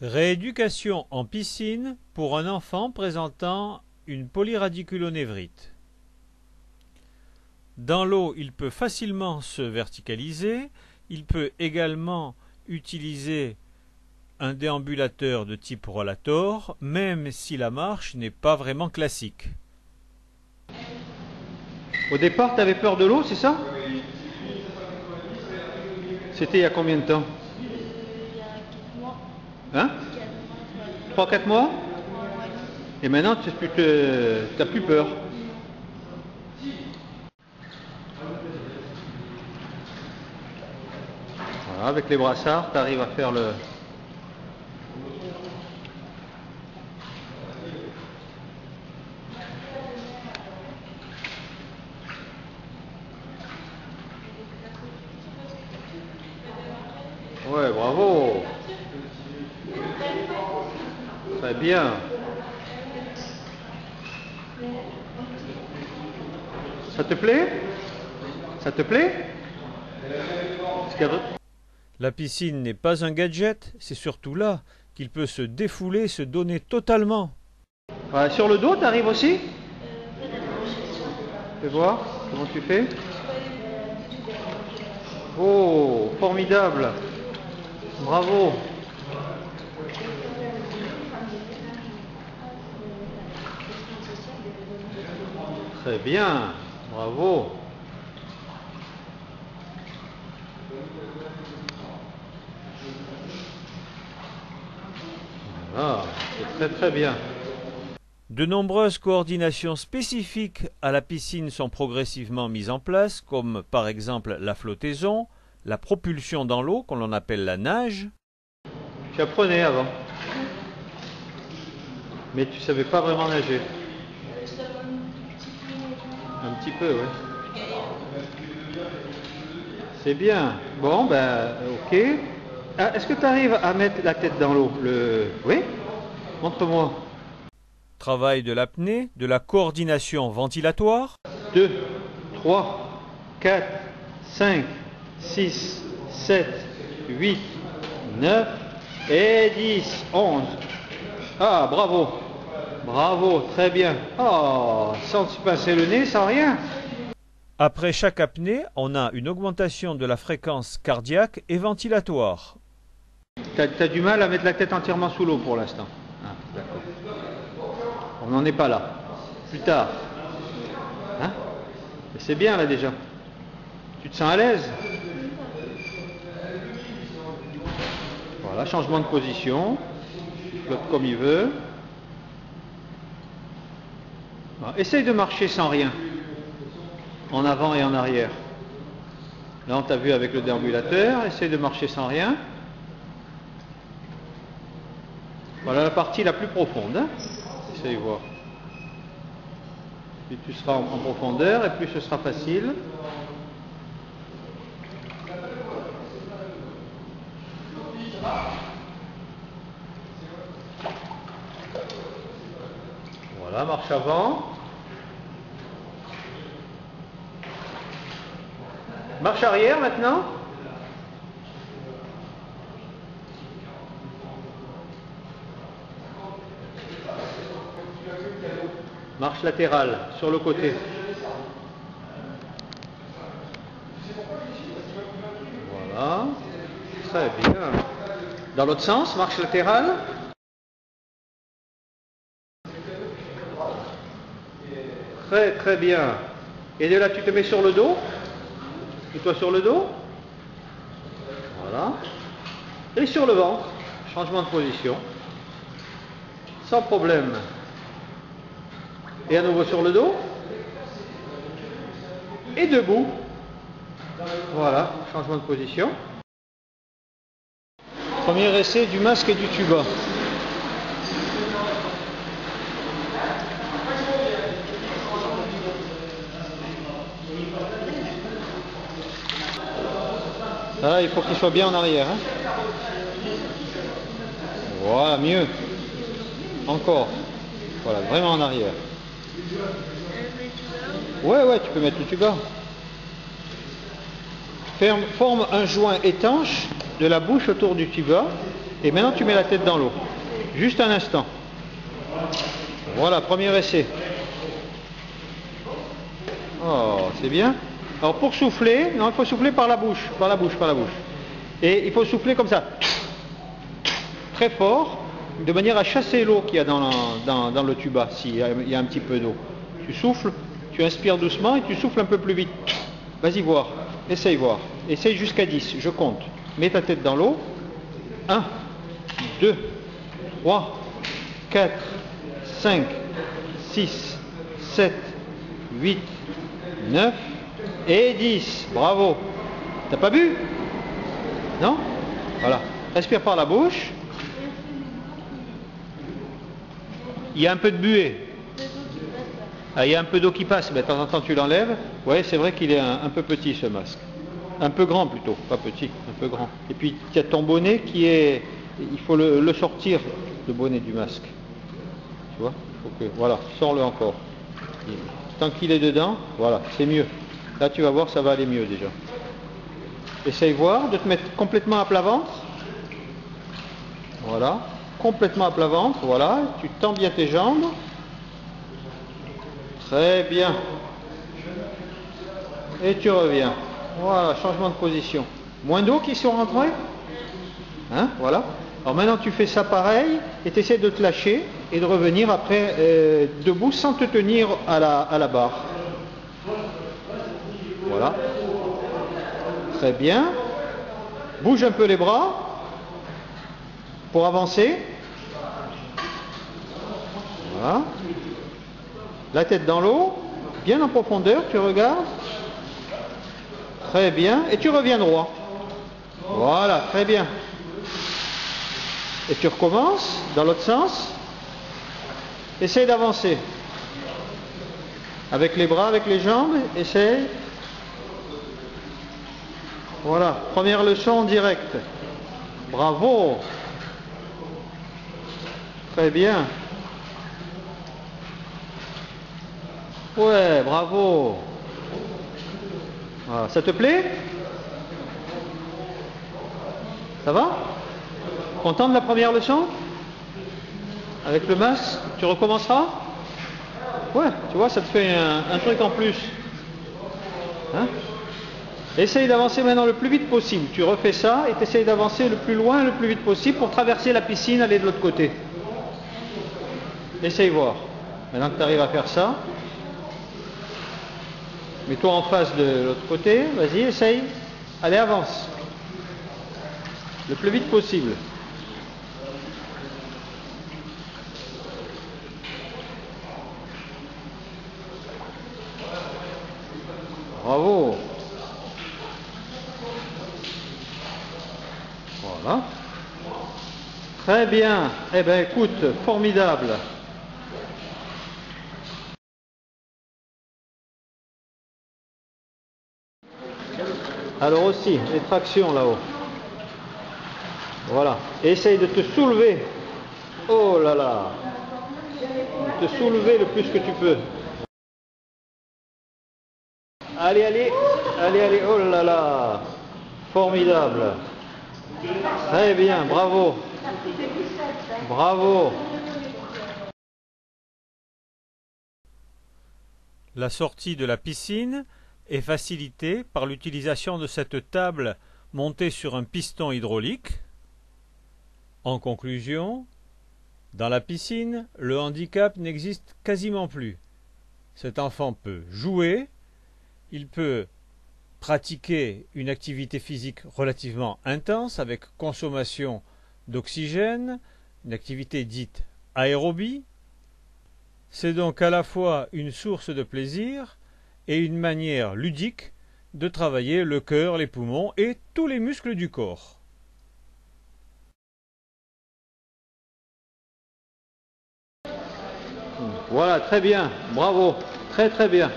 Rééducation en piscine pour un enfant présentant une polyradiculonévrite. Dans l'eau, il peut facilement se verticaliser. Il peut également utiliser un déambulateur de type rollator, même si la marche n'est pas vraiment classique. Au départ, tu avais peur de l'eau, c'est ça? C'était il y a combien de temps? Il y a 4 mois. Hein? 3-4 mois? Et maintenant, tu n'as plus peur? Voilà, avec les brassards, tu arrives à faire le... Ouais, bravo. Très bien. Ça te plaît? Ça te plaît? La piscine n'est pas un gadget, c'est surtout là qu'il peut se défouler, se donner totalement. Ouais, sur le dos, tu arrives aussi? Fais voir comment tu fais. Oh, formidable. Bravo. Très bien. Bravo. Voilà, c'est très bien. De nombreuses coordinations spécifiques à la piscine sont progressivement mises en place, comme par exemple la flottaison, la propulsion dans l'eau, qu'on appelle la nage. Tu apprenais avant, mais tu savais pas vraiment nager. Un petit peu, oui. C'est bien. Bon, ben, ok. Ah, est-ce que tu arrives à mettre la tête dans l'eau? Oui? Montre-moi. Travail de l'apnée, de la coordination ventilatoire. 2, 3, 4, 5, 6, 7, 8, 9 et 10, 11. Ah, bravo. Bravo, très bien. Oh, sans se pincer le nez, sans rien. Après chaque apnée, on a une augmentation de la fréquence cardiaque et ventilatoire. T'as du mal à mettre la tête entièrement sous l'eau pour l'instant. Ah, d'accord. On n'en est pas là. Plus tard. Hein? Mais c'est bien là déjà. Tu te sens à l'aise? Voilà, changement de position. Il flotte comme il veut. Voilà. Essaye de marcher sans rien. En avant et en arrière. Là on t'a vu avec le déambulateur. Essaye de marcher sans rien. Voilà la partie la plus profonde. Hein? Essaye de voir. Plus tu seras en profondeur et plus ce sera facile. Voilà, marche avant. Marche arrière maintenant. Marche latérale sur le côté. Voilà. Très bien. Dans l'autre sens, marche latérale. Très bien. Et de là, tu te mets sur le dos. Mets-toi sur le dos. Voilà. Et sur le ventre. Changement de position. Sans problème. Et à nouveau sur le dos. Et debout. Voilà, changement de position. Premier essai du masque et du tuba. Là, il faut qu'il soit bien en arrière. Hein. Voilà, mieux. Encore. Voilà, vraiment en arrière. Ouais, tu peux mettre le tuba. Forme un joint étanche de la bouche autour du tuba Et maintenant tu mets la tête dans l'eau. Juste un instant. Voilà, premier essai. Oh, c'est bien. Alors pour souffler, non, il faut souffler par la bouche, par la bouche, par la bouche. Et il faut souffler comme ça, très fort, de manière à chasser l'eau qu'il y a dans le tuba, s'il y a un petit peu d'eau. Tu souffles, tu inspires doucement et tu souffles un peu plus vite. Vas-y voir, essaye voir. Essaye jusqu'à 10, je compte. Mets ta tête dans l'eau. 1, 2, 3, 4, 5, 6, 7, 8, 9 et 10. Bravo. T'as pas bu? Non? Voilà. Respire par la bouche. Il y a un peu de buée. Ah, il y a un peu d'eau qui passe. Mais de temps en temps, tu l'enlèves. Oui, c'est vrai qu'il est un peu petit ce masque. Un peu grand plutôt. Pas petit, un peu grand. Et puis, il y a ton bonnet qui est... Il faut le sortir, le bonnet du masque. Tu vois? Voilà, sors-le encore. Tant qu'il est dedans, voilà, c'est mieux. Là, tu vas voir, ça va aller mieux déjà. Essaye voir de te mettre complètement à plat ventre. Voilà, complètement à plat ventre, voilà. Tu tends bien tes jambes. Très bien. Et tu reviens. Voilà, changement de position. Moins d'eau qui sont rentrés. Hein, voilà. Alors maintenant, tu fais ça pareil et tu essaies de te lâcher et de revenir après debout sans te tenir à la barre. Voilà. Très bien. Bouge un peu les bras pour avancer. Voilà. La tête dans l'eau, bien en profondeur, tu regardes. Très bien. Et tu reviens droit. Voilà, très bien. Et tu recommences dans l'autre sens. Essaye d'avancer. Avec les bras, avec les jambes, essaye. Voilà, première leçon en direct. Bravo. Très bien. Ouais, bravo. Voilà. Ça te plaît? Ça va? Content de la première leçon? Avec le masque, tu recommenceras? Ouais, tu vois, ça te fait un truc en plus. Hein? Essaye d'avancer maintenant le plus vite possible. Tu refais ça et tu essayes d'avancer le plus loin, le plus vite possible pour traverser la piscine, aller de l'autre côté. Essaye voir. Maintenant que tu arrives à faire ça, mets-toi en face de l'autre côté. Vas-y, essaye. Allez, avance. Le plus vite possible. Bravo. Voilà. Très bien. Eh bien, écoute, formidable. Alors aussi, les tractions là-haut. Voilà. Essaye de te soulever. Oh là là. De te soulever le plus que tu peux. Allez, allez. Allez, allez. Oh là là. Formidable. Très bien. Bravo. Bravo. La sortie de la piscine est facilitée par l'utilisation de cette table montée sur un piston hydraulique. En conclusion, dans la piscine, le handicap n'existe quasiment plus. Cet enfant peut jouer, il peut pratiquer une activité physique relativement intense avec consommation d'oxygène, une activité dite aérobie. C'est donc à la fois une source de plaisir et une manière ludique de travailler le cœur, les poumons et tous les muscles du corps. Voilà, très bien, bravo, très très bien.